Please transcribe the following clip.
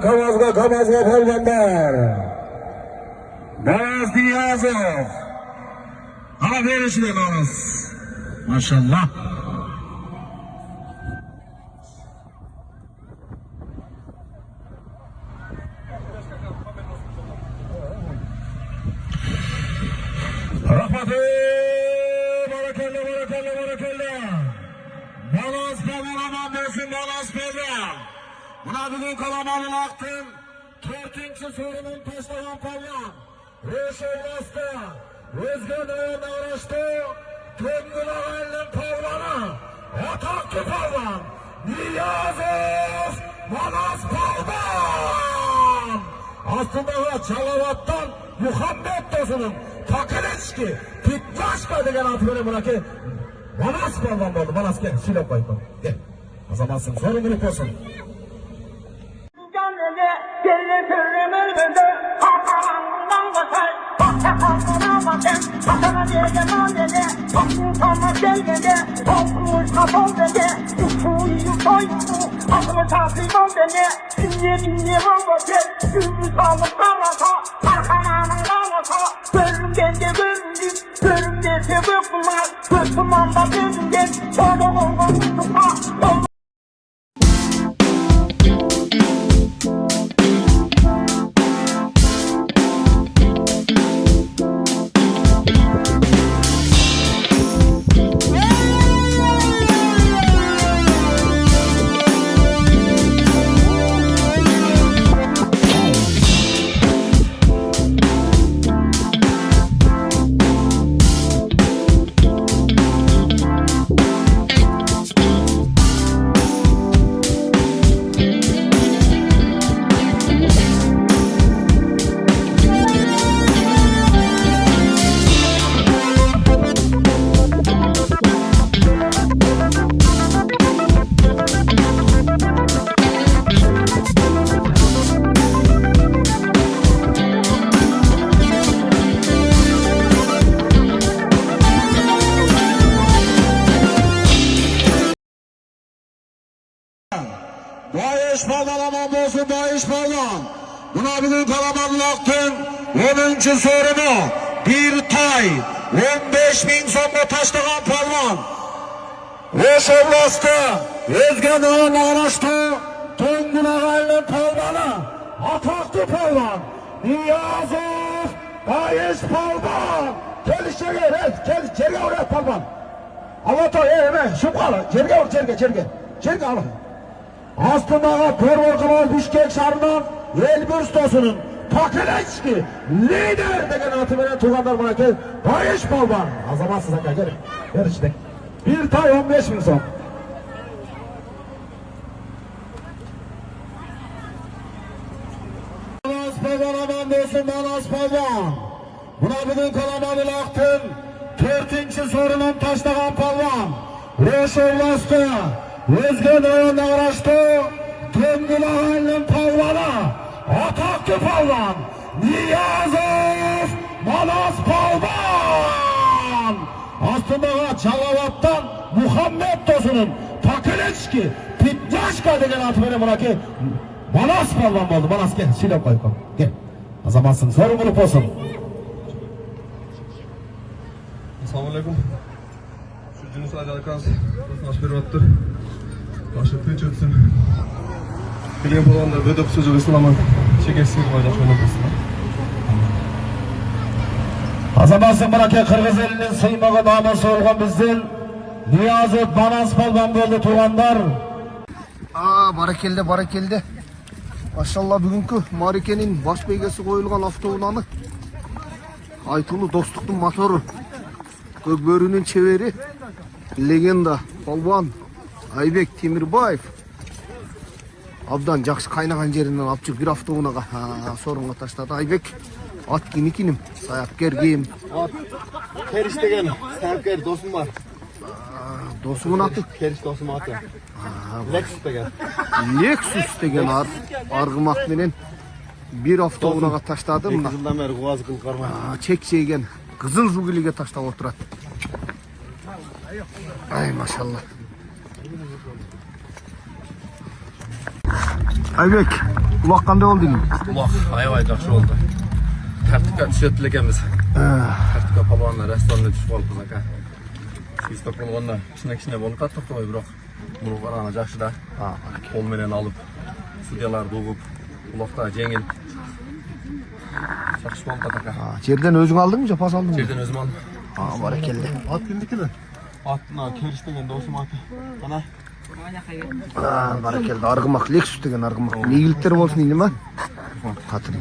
Kamazga Kalender. Beyaz Niyazov. Hala verişi de Beyaz. Maşallah. Rahmatı. Barakalla. Balans aman olsun balans pazar. Buna bugün kalamanın aktın. 4. sorunun taşlayan palyan. Reşel bastı. Özgen ayağına uğraştı. Kendine ayağının palvanı. Ataklı palvan. Niyazov. Balans palvan. Aslında Çalavat'tan Muhammed Tosun'un Takereçki. Pitlaşka degen atı böyle bırakı. Balans palvan oldu. Balans gel. Sile koy. Gel. O zamansın. Sorumluluk olsun. Bayış Palvan aman olsun Bayış Palvan. Buna bugün kalamanın aktın 10. sorunu bir tay 15.000 sonuna taşlayan palvan. Reşel bastı. Özgen ayağına uğraştı. Tongul ağayının palvanı. Ataklı palvan. Niyazov. Bayış Palvan. Gel içeri gel. Cerge oraya palvan. Avatar hemen şu kala. Cerge al. Aslında Pervorkalar Bişkek şarından Elburs Tosun'un Takereçki lider degen atı veren Tuğanlar bana gel. Bayış Palvan. Azamansız hakikaten gelin. Ver içine. Bir tay 15.000 son. Balans Palvan aman olsun Balans Palvan. Buna bugün kalamanın aktın 4. sorunun taşlayan palvan. Reşel bastı. Özgen ayağına uğraştı. Tongul ağayının palvanı. Ataklı palvan. Niyazov. Balans palvan. Aslında Çalavat'tan Muhammed Tosun'un Takereçki. Pitlaşka degen atı beni bırakı. Balans palvan oldu. Balans gel. Sile koy. Gel. O zamansın. Sorumluluk olsun. Assalamualaikum. Şu Yunus Ali Alkaz. Nasıl bir vattır. Başı tüy çöpsün. Bilgen bolanlar ve döp sözü ıslaman. Çekersin koyacak şöyle kısmı. Azamansın bırakı Kırgız elinin sıymağı namusu olgan bizden Niyazov Balans Palvan oldu Tuğanlar. Barakelde. Maşallah bugünkü Marike'nin baş beygesi koyulgan avtounanı. Aytulu Dostluktun motoru. Gökbörünün çeveri. Legenda Palvan Aybek Temirbayev. Abdan jakşı kaynagan jerinden apçık bir avtounaga sorunga taşladı Aybek. At kinikinim, sayapker geyim. At, Keriş degen, sayapker dostum var. Dosumun atı? Keriş dostum atı. Lexus degen. Lexus degen argımak menen bir avtounaga taşladım da. 2 yıldan beri kuvazı kıl karma. Çek çeygen. Kızıl Zugili'ge taştap oturat. Ay maşallah. Aybek, ulak qanday oldu yine? Ulak aybay жақсы oldu. Tartipka düşüp ekemiz. Tartipka palvanlar restoranda düşüp kalıpız aka. Istok болгондо кичине болуп каттык да, бирок муну караганда жакшы да. Кол менен алып, судьяларды угуп, улакта жеңил. Жакшы болуп каттык aka. Жерден өзүң алдың же пас алдың? Жерден өзүм алдым. Баракелде. Ат кимдикиле? Ат мына Кериш деген досум аты. Кана. Баракелде. Аргымак, Lexus деген аргымак. Мейгиликтер болсун дейли ма? Катыр.